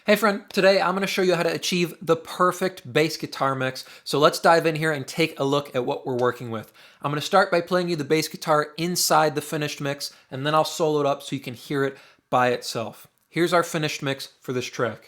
Hey friend, today I'm going to show you how to achieve the perfect bass guitar mix. So let's dive in here and take a look at what we're working with. I'm going to start by playing you the bass guitar inside the finished mix, and then I'll solo it up so you can hear it by itself. Here's our finished mix for this track.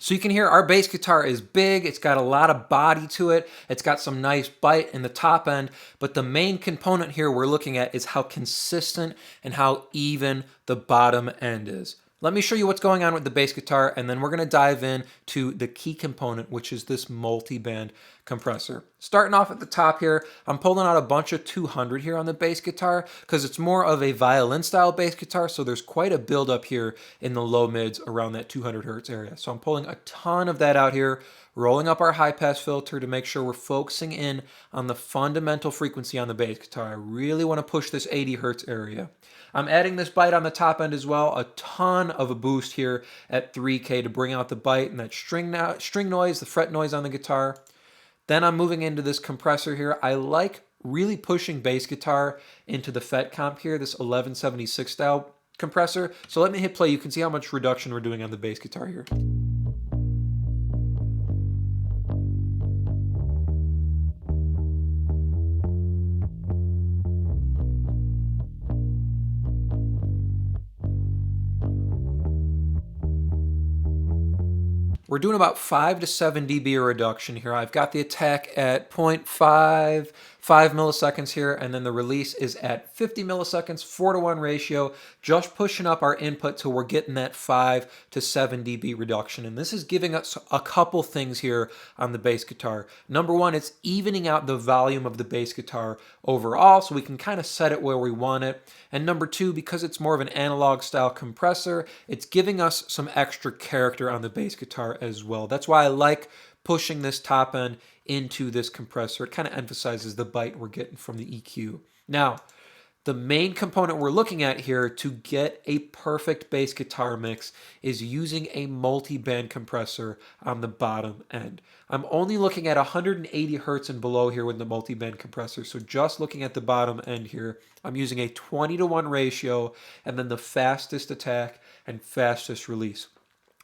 So you can hear our bass guitar is big, it's got a lot of body to it, it's got some nice bite in the top end, but the main component here we're looking at is how consistent and how even the bottom end is. Let me show you what's going on with the bass guitar, and then we're going to dive in to the key component, which is this multi-band compressor. Starting off at the top here, I'm pulling out a bunch of 200 here on the bass guitar because it's more of a violin style bass guitar, so there's quite a build up here in the low mids around that 200 hertz area. So I'm pulling a ton of that out here, rolling up our high pass filter to make sure we're focusing in on the fundamental frequency on the bass guitar. I really want to push this 80 hertz area. I'm adding this bite on the top end as well, a ton of a boost here at 3K to bring out the bite and that string noise, the fret noise on the guitar. Then I'm moving into this compressor here. I like really pushing bass guitar into the FET comp here, this 1176 style compressor. So let me hit play. You can see how much reduction we're doing on the bass guitar here. We're doing about 5 to 7 dB reduction here. I've got the attack at 0.55 milliseconds here, and then the release is at 50 milliseconds, 4:1 ratio, just pushing up our input till we're getting that 5 to 7 dB reduction. And this is giving us a couple things here on the bass guitar. Number one, it's evening out the volume of the bass guitar overall, so we can kind of set it where we want it. And number two, because it's more of an analog style compressor, it's giving us some extra character on the bass guitar as well. That's why I like pushing this top end into this compressor. It kind of emphasizes the bite we're getting from the EQ. Now, the main component we're looking at here to get a perfect bass guitar mix is using a multi-band compressor on the bottom end. I'm only looking at 180 hertz and below here with the multi-band compressor, so just looking at the bottom end here, I'm using a 20:1 ratio and then the fastest attack and fastest release.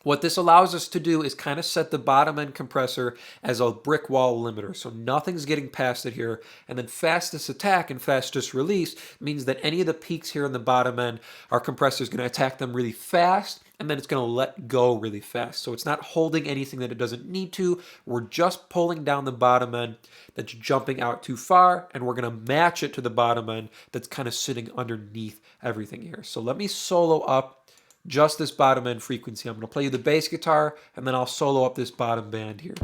What this allows us to do is kind of set the bottom end compressor as a brick wall limiter, so nothing's getting past it here. And then fastest attack and fastest release means that any of the peaks here in the bottom end, our compressor is going to attack them really fast, and then it's going to let go really fast. So it's not holding anything that it doesn't need to. We're just pulling down the bottom end that's jumping out too far, and we're going to match it to the bottom end that's kind of sitting underneath everything here. So let me solo up just this bottom end frequency. I'm going to play you the bass guitar, and then I'll solo up this bottom band here.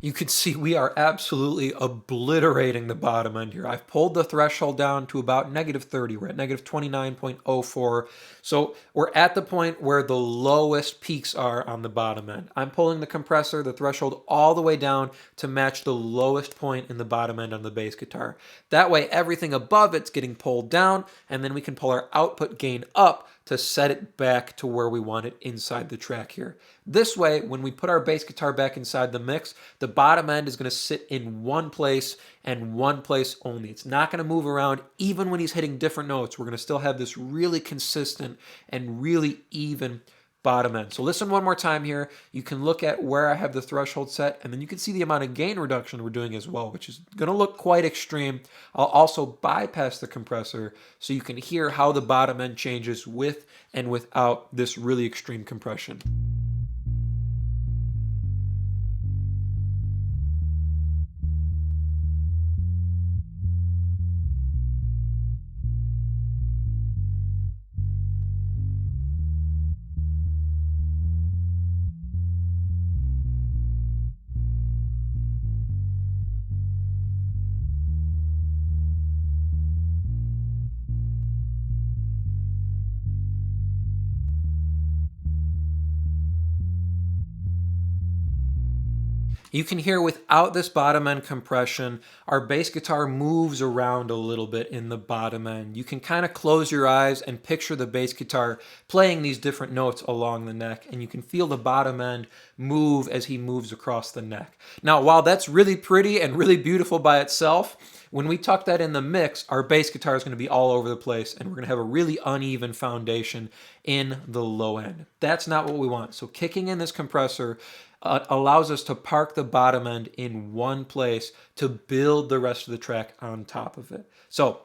You can see we are absolutely obliterating the bottom end here. I've pulled the threshold down to about -30. We're at -29.04. So we're at the point where the lowest peaks are on the bottom end. I'm pulling the compressor, the threshold, all the way down to match the lowest point in the bottom end on the bass guitar. That way everything above it's getting pulled down, and then we can pull our output gain up to set it back to where we want it inside the track here. This way, when we put our bass guitar back inside the mix, the bottom end is going to sit in one place and one place only. It's not going to move around even when he's hitting different notes. We're going to still have this really consistent and really even bottom end. So listen one more time here. You can look at where I have the threshold set, and then you can see the amount of gain reduction we're doing as well, which is going to look quite extreme. I'll also bypass the compressor so you can hear how the bottom end changes with and without this really extreme compression. You can hear without this bottom end compression, our bass guitar moves around a little bit in the bottom end. You can kind of close your eyes and picture the bass guitar playing these different notes along the neck, and you can feel the bottom end move as he moves across the neck. Now, while that's really pretty and really beautiful by itself, when we tuck that in the mix, our bass guitar is going to be all over the place, and we're going to have a really uneven foundation in the low end. That's not what we want. So kicking in this compressor allows us to park the bottom end in one place to build the rest of the track on top of it. So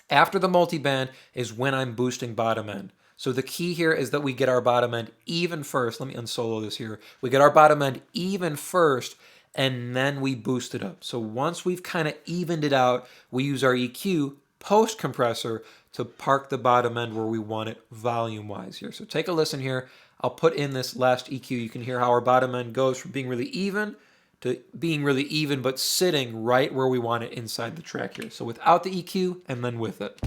after the multiband is when I'm boosting bottom end. So the key here is that we get our bottom end even first. Let me unsolo this here. We get our bottom end even first, and then we boost it up. So once we've kind of evened it out, we use our EQ post compressor to park the bottom end where we want it volume wise here. So take a listen here. I'll put in this last EQ. You can hear how our bottom end goes from being really even to being really even, but sitting right where we want it inside the track here. So without the EQ and then with it.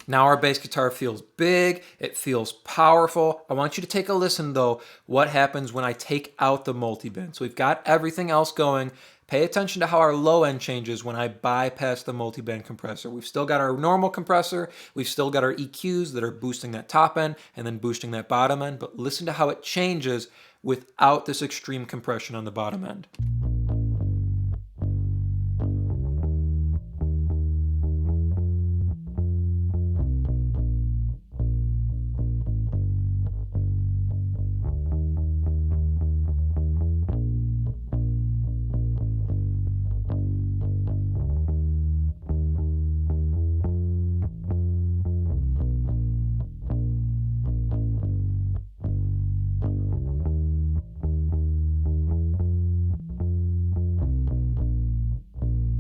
Now our bass guitar feels big, it feels powerful. I want you to take a listen though, what happens when I take out the multiband. So we've got everything else going. Pay attention to how our low end changes when I bypass the multiband compressor. We've still got our normal compressor, we've still got our EQs that are boosting that top end and then boosting that bottom end, but listen to how it changes without this extreme compression on the bottom end.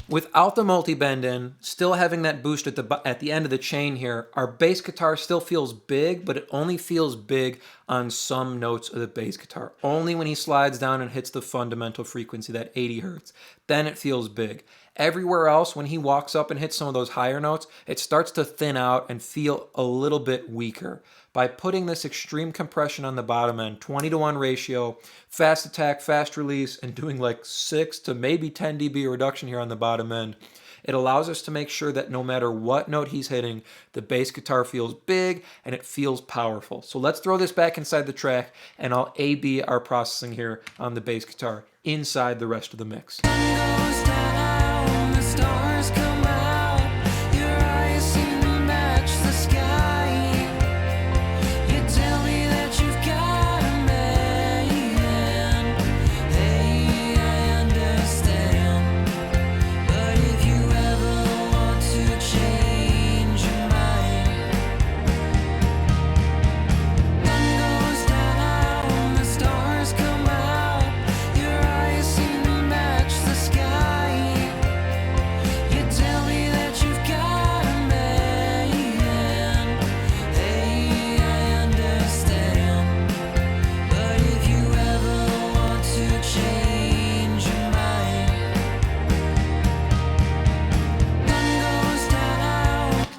Without the multiband in, still having that boost at the end of the chain here, our bass guitar still feels big, but it only feels big on some notes of the bass guitar. Only when he slides down and hits the fundamental frequency, that 80 hertz. Then it feels big. Everywhere else, when he walks up and hits some of those higher notes, it starts to thin out and feel a little bit weaker. By putting this extreme compression on the bottom end, 20-to-1 ratio, fast attack, fast release, and doing like 6 to maybe 10 dB reduction here on the bottom end, it allows us to make sure that no matter what note he's hitting, the bass guitar feels big and it feels powerful. So let's throw this back inside the track and I'll A/B our processing here on the bass guitar inside the rest of the mix.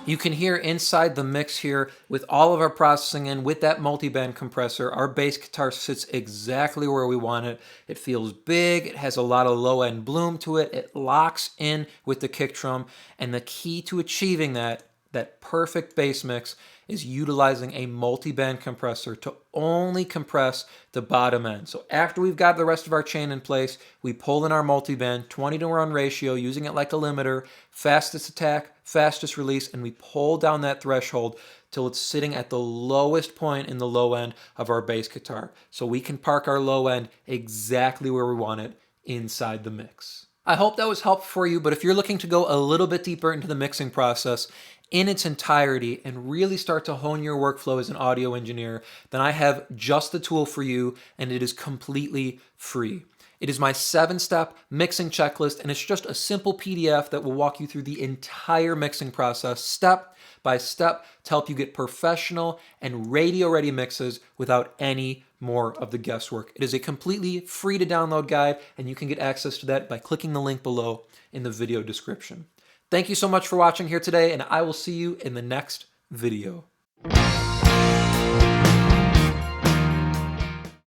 You can hear inside the mix here with all of our processing in with that multiband compressor, our bass guitar sits exactly where we want it. It feels big, it has a lot of low end bloom to it, it locks in with the kick drum, and the key to achieving that perfect bass mix is utilizing a multiband compressor to only compress the bottom end. So after we've got the rest of our chain in place, we pull in our multiband, 20-to-1 ratio, using it like a limiter, fastest attack, fastest release, and we pull down that threshold till it's sitting at the lowest point in the low end of our bass guitar. So we can park our low end exactly where we want it inside the mix. I hope that was helpful for you, but if you're looking to go a little bit deeper into the mixing process in its entirety and really start to hone your workflow as an audio engineer, then I have just the tool for you, and it is completely free. It is my 7-step mixing checklist, and it's just a simple PDF that will walk you through the entire mixing process step by step to help you get professional and radio-ready mixes without any more of the guesswork. It is a completely free to download guide, and you can get access to that by clicking the link below in the video description. Thank you so much for watching here today, and I will see you in the next video.